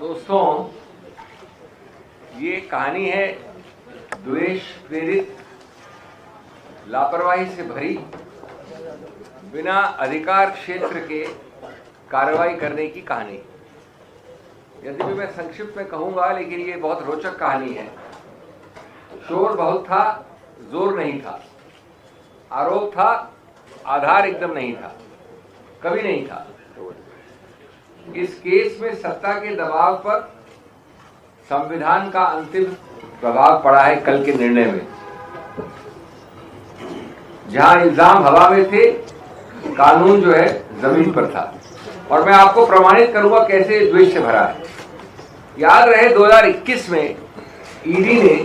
दोस्तों, ये कहानी है द्वेष प्रेरित, लापरवाही से भरी, बिना अधिकार क्षेत्र के कार्रवाई करने की कहानी। यद्यपि मैं संक्षिप्त में कहूँगा, लेकिन ये बहुत रोचक कहानी है। शोर बहुत था, जोर नहीं था, आरोप था, आधार एकदम नहीं था, कभी नहीं था। इस केस में सत्ता के दबाव पर संविधान का अंतिम प्रभाव पड़ा है कल के निर्णय में। जहां इल्जाम हवा में थे, कानून जो है जमीन पर था। और मैं आपको प्रमाणित करूंगा कैसे द्वेष से भरा है। याद रहे 2021 में ईडी ने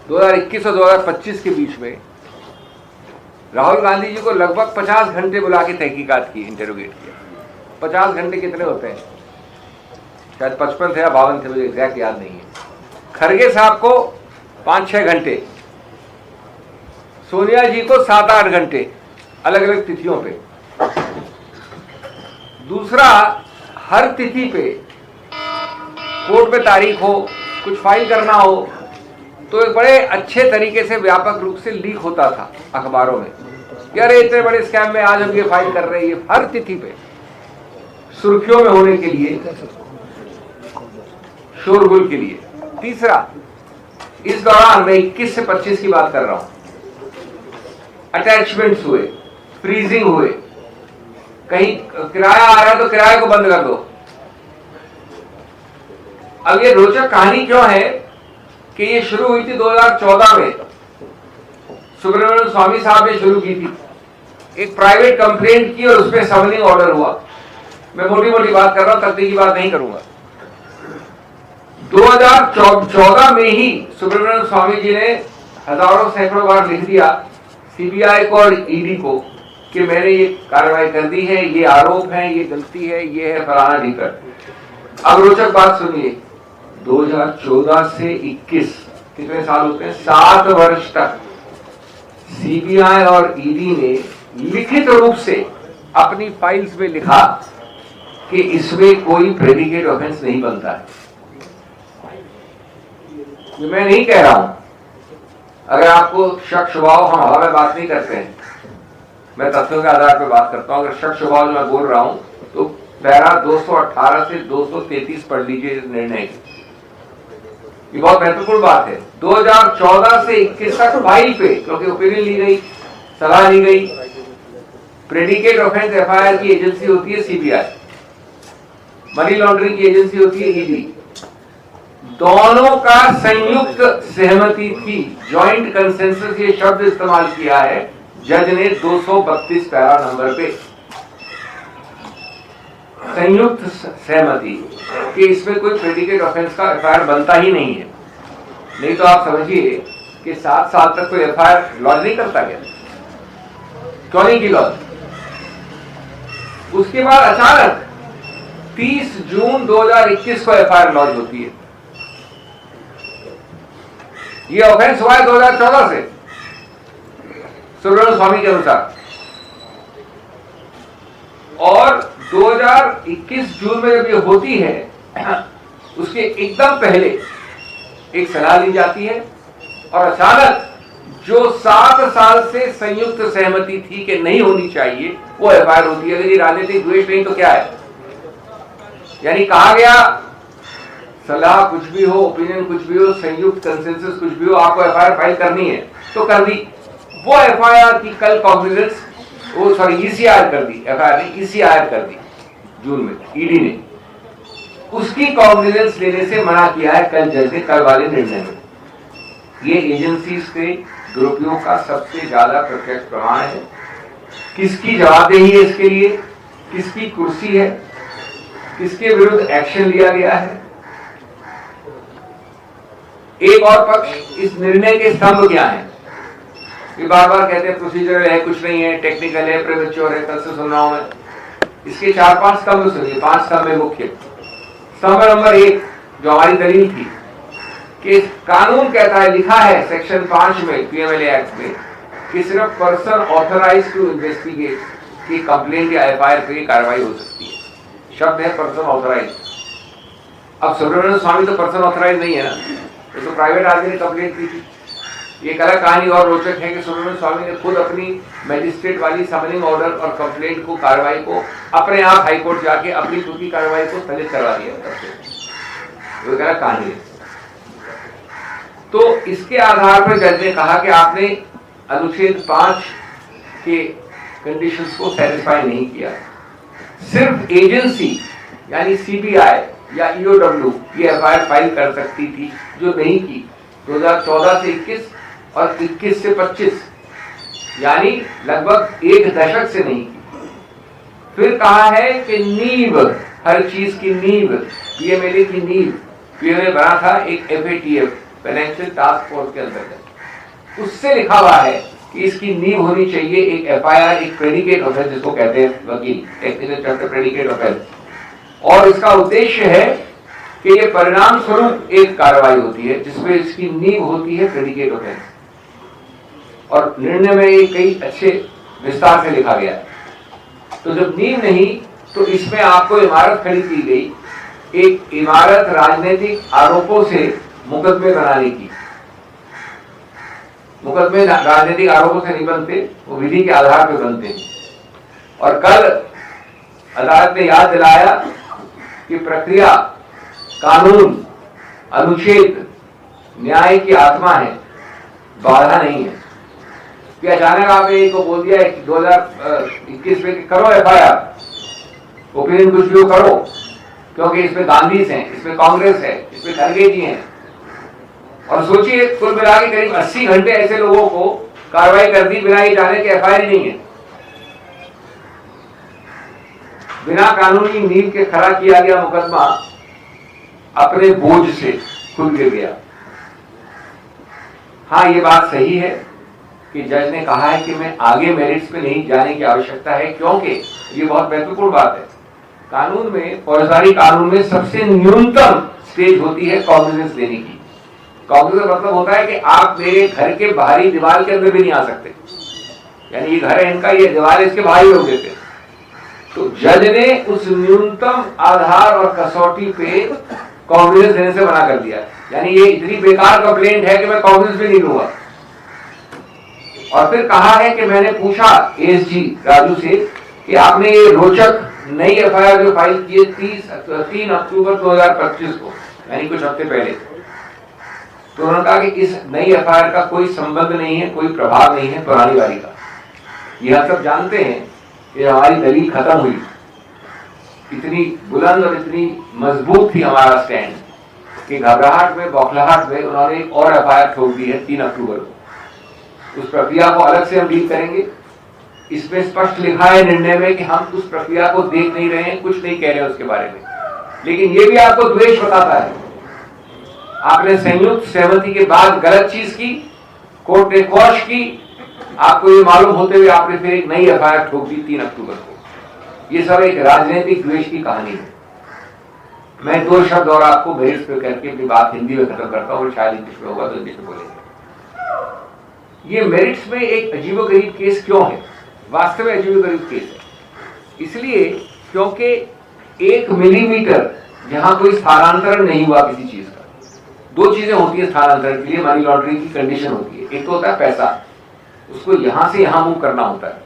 2021 और 2025 के बीच में राहुल गांधी जी को लगभग 50 घंटे बुला के तहकीकात की, इंटरोगेट किया। 50 घंटे कितने होते हैं? शायद 55 थे या 52 थे, मुझे एग्जैक्ट याद नहीं है। खरगे साहब को 5-6 घंटे, सोनिया जी को 7-8 घंटे, अलग अलग तिथियों पे। दूसरा, हर तिथि पे कोर्ट में तारीख हो, कुछ फाइल करना हो, तो एक बड़े अच्छे तरीके से व्यापक रूप से लीक होता था अखबारों में कि अरे इतने बड़े स्कैम में आज हम ये फाइल कर रहे हैं। हर तिथि पे सुर्खियों में होने के लिए, शोरगुल के लिए। तीसरा, इस दौरान मैं 21 से 25 की बात कर रहा हूं, अटैचमेंट्स हुए, फ्रीजिंग हुए, कहीं किराया आ रहा है तो किराए को बंद कर दो। अब ये रोचक कहानी क्यों है कि ये शुरू हुई थी 2014 में, सुब्रमण्यम स्वामी साहब ने शुरू की थी। एक प्राइवेट कंप्लेंट की और उसमें समनिंग ऑर्डर हुआ। मैं मोटी मोटी बात कर रहा हूं, तकनीकी बात नहीं करूंगा। 2014 में ही सुब्रमण्यम स्वामी जी ने हजारों सैकड़ों बार लिख दिया सीबीआई को और ईडी को कि मैंने ये कार्रवाई कर दी है, ये आरोप है, ये गलती है, ये है फलाना ढीकर। अब रोचक बात सुनिए, 2014 से 21 कितने साल होते हैं? 7 वर्ष तक सीबीआई और ईडी ने लिखित रूप से अपनी फाइल्स में लिखा कि इसमें कोई प्रेडिकेट ऑफेंस नहीं बनता है। ये मैं नहीं कह रहा हूं। अगर आपको शक शुभाव, हम हवा में बात नहीं करते हैं, मैं तथ्यों के आधार पर बात करता हूं। अगर शक शुभाव जो मैं बोल रहा हूं तो पैरा 218 से 233 पढ़ लीजिए निर्णय की। ये बहुत महत्वपूर्ण बात है। 2014 से 21 तक फाइल पे, क्योंकि ओपिनियन ली गई, सलाह ली गई। प्रेडिकेट ऑफेंस एफआईआर की एजेंसी होती है सीबीआई, मनी लॉन्ड्रिंग की एजेंसी होती है ईडी। दोनों का संयुक्त सहमति थी, जॉइंट कंसेंसस ये शब्द इस्तेमाल किया है जज ने 232 पैरा नंबर पे। संयुक्त सहमति कि इसमें कोई प्रेडिकेट ऑफेंस का एफआईआर बनता ही नहीं है। नहीं तो आप समझिए कि 7 साल तक कोई एफआईआर लॉन्च नहीं करता क्या? क्यों नहीं की लॉन्च? उसके बाद अचानक 30 जून 2021 को एफआईआर लॉन्च होती है। ये ऑफेंस हुआ है 2014 से सुब्रमण्यम स्वामी के अनुसार, और 2021 जून में जब ये होती है, उसके एकदम पहले एक सलाह ली जाती है और अचानक जो 7 साल से संयुक्त सहमति थी कि नहीं होनी चाहिए, वो एफआईआर होती है। अगर ये राजनीतिक द्वेष नहीं तो क्या है? यानी कहा गया सलाह कुछ भी हो, ओपिनियन कुछ भी हो, संयुक्त कंसेंसस कुछ भी हो, आपको एफआईआर फाइल करनी है तो कर दी। वो एफआईआर की कल कॉग्निजेंस, वो सॉरी ईसीआर कर दी, एफआईआर नहीं ईसीआर कर दी जून में ईडी ने। उसकी कॉग्निजेंस लेने से मना किया है कल जज ने, कल वाले निर्णय में। ये एजेंसी से दुरुपयोग का सबसे ज्यादा प्रत्यक्ष प्रमाण है। किसकी जवाबदेही है इसके लिए? किसकी कुर्सी है? किसके विरुद्ध एक्शन लिया गया है? एक और पक्ष, इस निर्णय के स्तंभ क्या है? ये बार बार कहते हैं प्रोसीजर है, कुछ नहीं है, टेक्निकल है, प्रीमेच्योर है। कल से सुन रहा हूं मैं इसके 4-5 स्तंभ सुनिए। 5 स्तंभ में मुख्य स्तंभ नंबर 1 जो हमारी दलील थी कि कानून कहता है, लिखा है सेक्शन 5 में पीएमएलए एक्ट में कि सिर्फ पर्सन ऑथराइज टू इन्वेस्टिगेट की कंप्लेंट या एफआईआर पे कार्रवाई हो सकती है। शब्द है पर्सन ऑथराइज। अब सुब्रमण्यम स्वामी तो पर्सन ऑथराइज नहीं है ना, ये तो प्राइवेट आदमी ने कंप्लेंट की थी। ये एक अलग कहानी और रोचक है कि सुब्रमण्यम स्वामी ने खुद अपनी मैजिस्ट्रेट वाली समनिंग ऑर्डर और कंप्लेंट को, कार्रवाई को अपने आप हाईकोर्ट जाके अपनी खुद की कार्रवाई को स्थगित करवा दिया। वो एक अलग कहानी है। तो इसके आधार पर जज ने कहा कि आपने अनुच्छेद 5 के कंडीशंस को सेटिस्फाई नहीं किया। सिर्फ एजेंसी यानी सीबीआई या ईओडब्ल्यू ये एफआईआर फाइल कर सकती थी, जो नहीं की। 2014 से 21 और 21 से 25 यानी लगभग एक दशक से नहीं की। फिर कहा है कि नींव, हर चीज की नींव, पीएमएलए की नींव, पीएमएलए बना था एक एफएटीएफ फाइनेंशियल टास्क फोर्स के अंतर्गत। उससे लिखा हुआ है कि इसकी नींव होनी चाहिए एक एफआईआर, एक प्रेडिकेट ऑफेंस जिसको कहते हैं वकील, टेक्निकल टर्म में प्रेडिकेट ऑफेंस। और इसका उद्देश्य है कि ये परिणाम स्वरूप एक कार्रवाई होती है जिसमें इसकी नींव होती है प्रेडिकेट ऑफेंस। और निर्णय में ये कई अच्छे विस्तार से लिखा गया है। तो जब नींव नहीं तो इसमें आपको इमारत खड़ी की गई, एक इमारत राजनीतिक आरोपों से मुकदमे बनाने की। मुकदमे राजनीतिक आरोपों से नहीं बनते, वो विधि के आधार पर बनते हैं। और कल अदालत ने याद दिलाया कि प्रक्रिया, कानून, अनुच्छेद न्याय की आत्मा है, बाधा नहीं है। कि अचानक आपने एक को बोल दिया 2021 में करो एफआईआर, ओपिनियन कुछ भी करो, क्योंकि इसमें गांधीज हैं, इसमें कांग्रेस है, इसमें खड़गे जी हैं। और सोचिए कुल मिला के करीब 80 घंटे ऐसे लोगों को कार्रवाई कर दी बिना ये जाने के एफआईआर ही नहीं है। बिना कानूनी नींव के खड़ा किया गया मुकदमा अपने बोझ से खुद गिर गया। हाँ, ये बात सही है कि जज ने कहा है कि मैं आगे मेरिट्स पे नहीं जाने की आवश्यकता है, क्योंकि ये बहुत महत्वपूर्ण बात है। कानून में, फौजदारी कानून में सबसे न्यूनतम स्टेज होती है कॉग्निजेंस लेने की। कॉग्निजेंस मतलब होता है कि आप मेरे घर के बाहरी दीवार के अंदर भी नहीं आ सकते, यानी ये घर है इनका, ये दीवार इसके बाहर रोक देते। तो जज ने उस न्यूनतम आधार और कसौटी पे कॉग्निजेंस देने से मना कर दिया, यानी ये इतनी बेकार कंप्लेंट है कि मैं कॉग्निजेंस भी नहीं लूंगा। और फिर कहा है कि मैंने पूछा एएसजी राजू से कि आपने ये रोचक नई एफआईआर जो फाइल की है 3 अक्टूबर 2025 को, यानी कुछ हफ्ते पहले, तो उन्होंने कहा कि इस नई एफआईआर का कोई संबंध नहीं है, कोई प्रभाव नहीं है पुरानी वाली का। ये हम सब जानते हैं कि हमारी दलील खत्म हुई, इतनी बुलंद और इतनी मजबूत थी हमारा स्टैंड कि घबराहट में, बौखलाहट में उन्होंने एक और एफआईआर ठोक दी है 3 अक्टूबर को। उस प्रक्रिया को अलग से हम डील करेंगे। इसमें स्पष्ट लिखा है निर्णय में कि हम उस प्रक्रिया को देख नहीं रहे हैं, कुछ नहीं कह रहे हैं उसके बारे में। लेकिन ये भी आपको द्वेष बताता है, आपने संयुक्त सहमति के बाद गलत चीज की, कोर्ट ने क्वॉश की, आपको ये मालूम होते हुए आपने फिर एक नई एफआईआर ठोक दी 3 अक्टूबर को। ये सब एक राजनीतिक द्वेष की कहानी है। मैं 2 शब्द और आपको मेरिट्स पे करके अपनी बात हिंदी में खत्म करता हूँ, शायद इंग्लिश में होगा तो इंग्लिश में बोलेंगे। ये मेरिट्स में एक अजीबोगरीब केस क्यों है? वास्तव में अजीबोगरीब केस है इसलिए क्योंकि 1 मिलीमीटर जहां कोई स्थानांतरण नहीं हुआ किसी चीज का। 2 चीजें होती है स्थानांतरण के लिए, मनी लॉन्ड्रिंग की कंडीशन होती है। एक तो होता है पैसा, उसको यहां से यहां मूव करना होता है,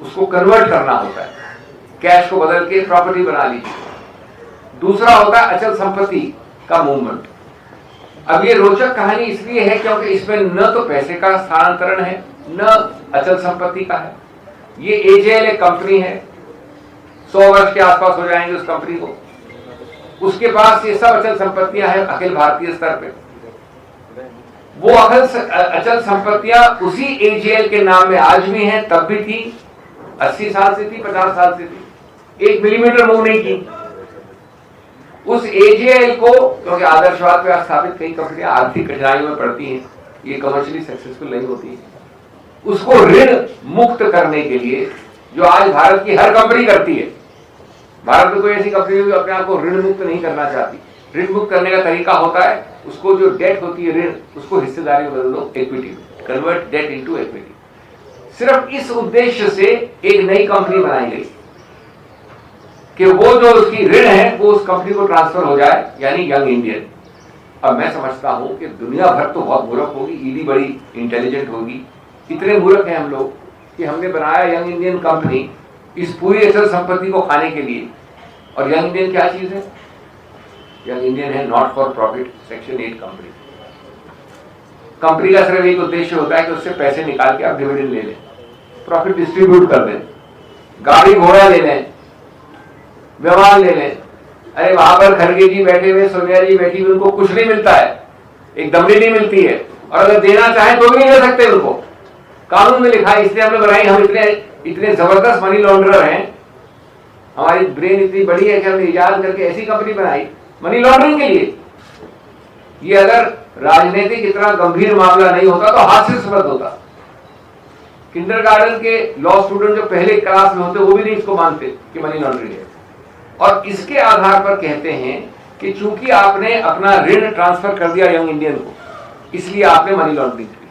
उसको कन्वर्ट करना होता है, कैश को बदल के प्रॉपर्टी बना लीजिए। दूसरा होता है अचल संपत्ति का मूवमेंट। अब ये रोचक कहानी इसलिए है क्योंकि इसमें न तो पैसे का स्थानांतरण है, न अचल संपत्ति का है। ये एजेएल एक कंपनी है, 100 वर्ष के आसपास हो जाएंगे उस कंपनी को। उसके पास ये सब अचल संपत्तियां हैं अखिल भारतीय स्तर पे। वो अचल संपत्तियां उसी एजेएल के नाम में आज भी हैं, तब भी थी, 80 साल से थी, 50 साल से थी, 1 मिलीमीटर मूव नहीं की। उस एजेएल को, क्योंकि आदर्शवाद पे स्थापित कई कंपनियां आर्थिक कठिनाइयों में पड़ती हैं, ये कमर्शियली सक्सेसफुल नहीं होती है, उसको ऋण मुक्त करने के लिए, जो आज भारत की हर कंपनी करती है। भारत में कोई ऐसी कंपनी जो अपने आप को ऋण मुक्त नहीं करना चाहती। ऋण मुक्त करने का तरीका होता है, उसको जो डेट होती है ऋण, उसको हिस्सेदारी में बदल दो, इक्विटी में, कन्वर्ट डेट इनटू इक्विटी। सिर्फ इस उद्देश्य से एक नई कंपनी बनाई गई। कि वो जो उसकी ऋण है वो उस कंपनी को ट्रांसफर हो जाए, यानी यंग इंडियन। अब मैं समझता हूं कि दुनिया भर तो बहुत मूर्ख होगी, ईडी बड़ी इंटेलिजेंट होगी। इतने मूर्ख हैं हम लोग कि हमने बनाया यंग इंडियन कंपनी इस पूरी अचल संपत्ति को खाने के लिए। और यंग इंडियन क्या चीज है? यंग इंडियन है not for profit section 8 company. Company का सिर्फ एक उद्देश्य होता है कि उससे पैसे निकाल के आप डिविडेंड ले लें, प्रॉफिट डिस्ट्रीब्यूट कर दें, गाड़ी घोड़ा ले लें, व्यवहार ले लें। अरे वहां पर खड़गे जी बैठे हुए, सोनिया जी बैठी हुई, उनको कुछ नहीं मिलता है, एक दमड़ी नहीं मिलती है, और अगर देना चाहे तो भी नहीं दे सकते उनको। कानून में लिखा है, इसलिए हमने बनाई। हम इतने जबरदस्त मनी लॉन्ड्रर हैं, हमारी ब्रेन इतनी बड़ी है कि हमने इजाद करके ऐसी कंपनी बनाई मनी लॉन्ड्रिंग के लिए। ये अगर राजनीतिक इतना गंभीर मामला नहीं होता तो हास्यास्पद होता। किंडरगार्टन के लॉ स्टूडेंट जो पहले क्लास में होते वो भी नहीं इसको मानते कि मनी लॉन्ड्रिंग है। और इसके आधार पर कहते हैं कि चूंकि आपने अपना ऋण ट्रांसफर कर दिया यंग इंडियन को, इसलिए आपने मनी लॉन्ड्रिंग की।